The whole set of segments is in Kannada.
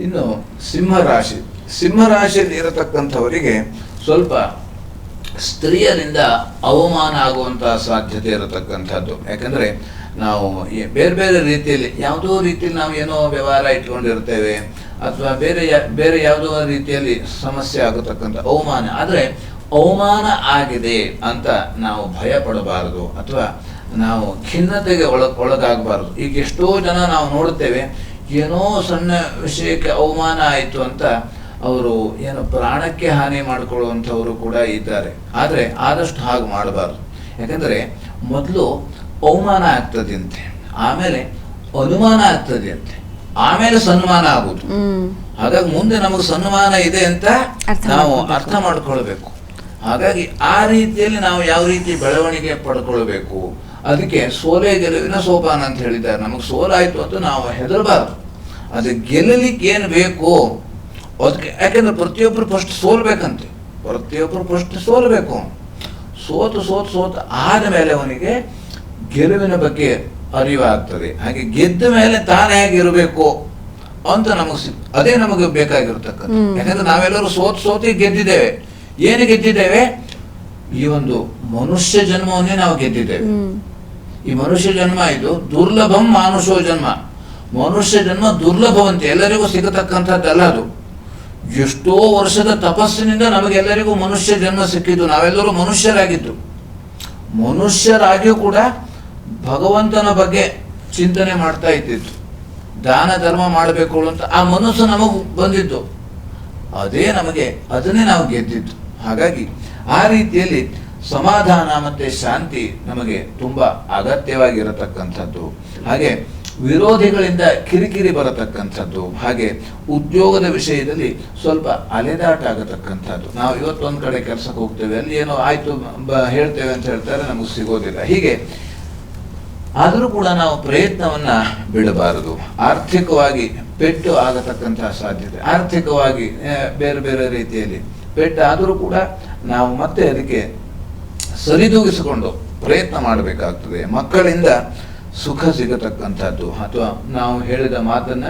ಇನ್ನು ಸಿಂಹರಾಶಿ, ಸಿಂಹರಾಶಿಯಲ್ಲಿ ಇರತಕ್ಕಂಥವರಿಗೆ ಸ್ವಲ್ಪ ಸ್ತ್ರೀಯರಿಂದ ಅವಮಾನ ಆಗುವಂತಹ ಸಾಧ್ಯತೆ ಇರತಕ್ಕಂಥದ್ದು. ಯಾಕಂದರೆ ನಾವು ಬೇರೆ ಬೇರೆ ರೀತಿಯಲ್ಲಿ ಯಾವುದೋ ರೀತಿಯಲ್ಲಿ ನಾವು ಏನೋ ವ್ಯವಹಾರ ಇಟ್ಕೊಂಡಿರ್ತೇವೆ, ಅಥವಾ ಬೇರೆ ಯಾವುದೋ ರೀತಿಯಲ್ಲಿ ಸಮಸ್ಯೆ ಆಗತಕ್ಕಂಥ ಅವಮಾನ. ಆದರೆ ಅವಮಾನ ಆಗಿದೆ ಅಂತ ನಾವು ಭಯ ಪಡಬಾರದು, ಅಥವಾ ನಾವು ಖಿನ್ನತೆಗೆ ಒಳಗಾಗಬಾರದು. ಈಗ ಎಷ್ಟೋ ಜನ ನಾವು ನೋಡ್ತೇವೆ, ಏನೋ ಸಣ್ಣ ವಿಷಯಕ್ಕೆ ಅವಮಾನ ಆಯಿತು ಅಂತ ಅವರು ಏನು ಪ್ರಾಣಕ್ಕೆ ಹಾನಿ ಮಾಡಿಕೊಳ್ಳುವಂಥವರು ಕೂಡ ಇದ್ದಾರೆ. ಆದರೆ ಆದಷ್ಟು ಹಾಗೆ ಮಾಡಬಾರ್ದು. ಯಾಕಂದರೆ ಮೊದಲು ಅವಮಾನ ಆಗ್ತದಂತೆ, ಆಮೇಲೆ ಅನುಮಾನ ಆಗ್ತದಂತೆ, ಆಮೇಲೆ ಸನ್ಮಾನ ಆಗುದು. ಹಾಗಾಗಿ ಮುಂದೆ ನಮಗೆ ಸನ್ಮಾನ ಇದೆ ಅಂತ ನಾವು ಅರ್ಥ ಮಾಡ್ಕೊಳ್ಬೇಕು. ಹಾಗಾಗಿ ಆ ರೀತಿಯಲ್ಲಿ ನಾವು ಯಾವ ರೀತಿ ಬೆಳವಣಿಗೆ ಪಡ್ಕೊಳ್ಬೇಕು, ಅದಕ್ಕೆ ಸೋಲೆ ಗೆಲುವಿನ ಸೋಪಾನ ಅಂತ ಹೇಳಿದ್ದಾರೆ. ನಮಗೆ ಸೋಲಾಯ್ತು ಅಂತ ನಾವು ಹೆದರಬಾರ್ದು. ಅದು ಗೆಲ್ಲಲಿಕ್ಕೆ ಏನು ಬೇಕು ಅದಕ್ಕೆ, ಯಾಕೆಂದ್ರೆ ಪ್ರತಿಯೊಬ್ಬರು ಫಸ್ಟ್ ಸೋಲ್ಬೇಕಂತೆ, ಪ್ರತಿಯೊಬ್ಬರು ಫಸ್ಟ್ ಸೋಲ್ಬೇಕು. ಸೋತು ಆದ ಅವನಿಗೆ ಗೆಲುವಿನ ಬಗ್ಗೆ ಅರಿವಾಗ್ತದೆ. ಹಾಗೆ ಗೆದ್ದ ಮೇಲೆ ತಾನೇ ಹೇಗಿರಬೇಕು ಅಂತ ಅದೇ ನಮಗೆ ಬೇಕಾಗಿರ್ತಕ್ಕಂಥ. ಯಾಕಂದ್ರೆ ನಾವೆಲ್ಲರೂ ಸೋತಿ ಗೆದ್ದಿದ್ದೇವೆ. ಏನು ಗೆದ್ದಿದ್ದೇವೆ? ಈ ಒಂದು ಮನುಷ್ಯ ಜನ್ಮವನ್ನೇ ನಾವು ಗೆದ್ದಿದ್ದೇವೆ. ಈ ಮನುಷ್ಯ ಜನ್ಮ ಇದು ದುರ್ಲಭಂ ಮಾನುಷೋ ಜನ್ಮ. ಮನುಷ್ಯ ಜನ್ಮ ದುರ್ಲಭವಂತೆ, ಎಲ್ಲರಿಗೂ ಸಿಗತಕ್ಕಂಥದ್ದಲ್ಲ ಅದು. ಎಷ್ಟೋ ವರ್ಷದ ತಪಸ್ಸಿನಿಂದ ನಮಗೆಲ್ಲರಿಗೂ ಮನುಷ್ಯ ಜನ್ಮ ಸಿಕ್ಕಿದ್ದು. ನಾವೆಲ್ಲರೂ ಮನುಷ್ಯರಾಗಿದ್ದು, ಮನುಷ್ಯರಾಗಿಯೂ ಕೂಡ ಭಗವಂತನ ಬಗ್ಗೆ ಚಿಂತನೆ ಮಾಡ್ತಾ ಇದ್ದಿದ್ದು, ದಾನ ಧರ್ಮ ಮಾಡಬೇಕು ಅಂತ ಆ ಮನಸ್ಸು ನಮಗೂ ಬಂದಿದ್ದು. ಅದನ್ನೇ ನಾವು ಗೆದ್ದಿದ್ದು. ಹಾಗಾಗಿ ಆ ರೀತಿಯಲ್ಲಿ ಸಮಾಧಾನ ಮತ್ತೆ ಶಾಂತಿ ನಮಗೆ ತುಂಬಾ ಅಗತ್ಯವಾಗಿರತಕ್ಕಂಥದ್ದು. ಹಾಗೆ ವಿರೋಧಿಗಳಿಂದ ಕಿರಿಕಿರಿ ಬರತಕ್ಕಂಥದ್ದು, ಹಾಗೆ ಉದ್ಯೋಗದ ವಿಷಯದಲ್ಲಿ ಸ್ವಲ್ಪ ಅಲೆದಾಟ ಆಗತಕ್ಕಂಥದ್ದು. ನಾವು ಇವತ್ತೊಂದು ಕಡೆ ಕೆಲಸಕ್ಕೆ ಹೋಗ್ತೇವೆ, ಅಲ್ಲಿ ಏನೋ ಆಯ್ತು ಹೇಳ್ತೇವೆ ಅಂತ ಹೇಳ್ತಾರೆ, ನಮಗೆ ಸಿಗೋದಿಲ್ಲ. ಹೀಗೆ ಆದರೂ ಕೂಡ ನಾವು ಪ್ರಯತ್ನವನ್ನ ಬಿಡಬಾರದು. ಆರ್ಥಿಕವಾಗಿ ಪೆಟ್ಟು ಆಗತಕ್ಕಂತಹ ಸಾಧ್ಯತೆ, ಆರ್ಥಿಕವಾಗಿ ಬೇರೆ ಬೇರೆ ರೀತಿಯಲ್ಲಿ ಪೆಟ್ಟು ಆದರೂ ಕೂಡ ನಾವು ಮತ್ತೆ ಅದಕ್ಕೆ ಸರಿದೂಗಿಸಿಕೊಂಡು ಪ್ರಯತ್ನ ಮಾಡಬೇಕಾಗ್ತದೆ. ಮಕ್ಕಳಿಂದ ಸುಖ ಸಿಗತಕ್ಕಂಥದ್ದು, ಅಥವಾ ನಾವು ಹೇಳಿದ ಮಾತನ್ನ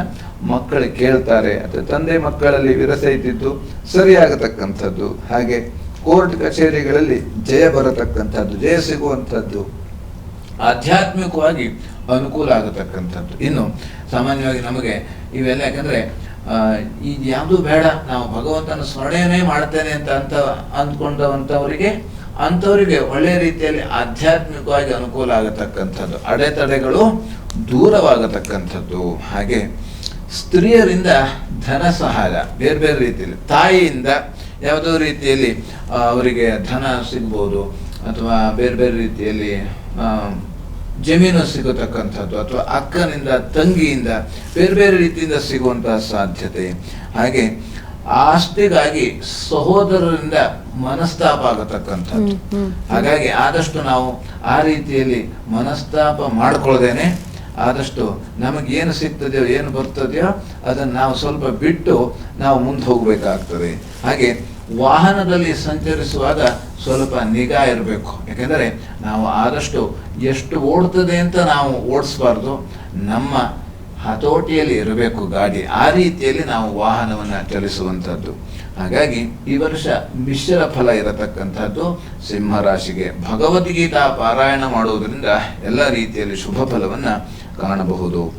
ಮಕ್ಕಳು ಕೇಳ್ತಾರೆ, ಅಥವಾ ತಂದೆ ಮಕ್ಕಳಲ್ಲಿ ವಿರಸ ಇದ್ದಿದ್ದು ಸರಿಯಾಗತಕ್ಕಂಥದ್ದು. ಹಾಗೆ ಕೋರ್ಟ್ ಕಚೇರಿಗಳಲ್ಲಿ ಜಯ ಬರತಕ್ಕಂಥದ್ದು, ಜಯ ಸಿಗುವಂಥದ್ದು, ಆಧ್ಯಾತ್ಮಿಕವಾಗಿ ಅನುಕೂಲ ಆಗತಕ್ಕಂಥದ್ದು. ಇನ್ನು ಸಾಮಾನ್ಯವಾಗಿ ನಮಗೆ ಇವೆಲ್ಲ ಯಾಕಂದ್ರೆ ಇದು ಯಾವುದು ಬೇಡ, ನಾವು ಭಗವಂತನ ಸ್ಮರಣೆಯನ್ನೇ ಮಾಡ್ತೇನೆ ಅಂತ ಅಂಥವರಿಗೆ ಒಳ್ಳೆ ರೀತಿಯಲ್ಲಿ ಆಧ್ಯಾತ್ಮಿಕವಾಗಿ ಅನುಕೂಲ ಆಗತಕ್ಕಂಥದ್ದು, ಅಡೆತಡೆಗಳು ದೂರವಾಗತಕ್ಕಂಥದ್ದು. ಹಾಗೆ ಸ್ತ್ರೀಯರಿಂದ ಧನ ಸಹಾಯ ಬೇರೆ ಬೇರೆ ರೀತಿಯಲ್ಲಿ, ತಾಯಿಯಿಂದ ಯಾವುದೋ ರೀತಿಯಲ್ಲಿ ಅವರಿಗೆ ಧನ ಸಿಗ್ಬೋದು, ಅಥವಾ ಬೇರೆ ಬೇರೆ ರೀತಿಯಲ್ಲಿ ಜಮೀನು ಸಿಗತಕ್ಕಂಥದ್ದು, ಅಥವಾ ಅಕ್ಕನಿಂದ ತಂಗಿಯಿಂದ ಬೇರೆ ಬೇರೆ ರೀತಿಯಿಂದ ಸಿಗುವಂತಹ ಸಾಧ್ಯತೆ. ಹಾಗೆ ಆಸ್ತಿಗಾಗಿ ಸಹೋದರರಿಂದ ಮನಸ್ತಾಪ ಆಗತಕ್ಕಂಥದ್ದು. ಹಾಗಾಗಿ ಆದಷ್ಟು ನಾವು ಆ ರೀತಿಯಲ್ಲಿ ಮನಸ್ತಾಪ ಮಾಡ್ಕೊಳ್ದೇನೆ ಆದಷ್ಟು ನಮಗೇನು ಸಿಗ್ತದೆಯೋ ಏನು ಬರ್ತದೆಯೋ ಅದನ್ನು ನಾವು ಸ್ವಲ್ಪ ಬಿಟ್ಟು ನಾವು ಮುಂದೆ ಹೋಗ್ಬೇಕಾಗ್ತದೆ. ಹಾಗೆ ವಾಹನದಲ್ಲಿ ಸಂಚರಿಸುವಾಗ ಸ್ವಲ್ಪ ನಿಗಾ ಇರಬೇಕು. ಯಾಕೆಂದರೆ ನಾವು ಆದಷ್ಟು ಎಷ್ಟು ಓಡ್ತದೆ ಅಂತ ನಾವು ಓಡಿಸ್ಬಾರ್ದು, ನಮ್ಮ ಹತೋಟಿಯಲ್ಲಿ ಇರಬೇಕು ಗಾಡಿ. ಆ ರೀತಿಯಲ್ಲಿ ನಾವು ವಾಹನವನ್ನು ಚಲಿಸುವಂಥದ್ದು. ಹಾಗಾಗಿ ಈ ವರ್ಷ ಮಿಶ್ರ ಫಲ ಇರತಕ್ಕಂಥದ್ದು ಸಿಂಹರಾಶಿಗೆ. ಭಗವದ್ಗೀತಾ ಪಾರಾಯಣ ಮಾಡುವುದರಿಂದ ಎಲ್ಲ ರೀತಿಯಲ್ಲಿ ಶುಭ ಫಲವನ್ನು ಕಾಣಬಹುದು.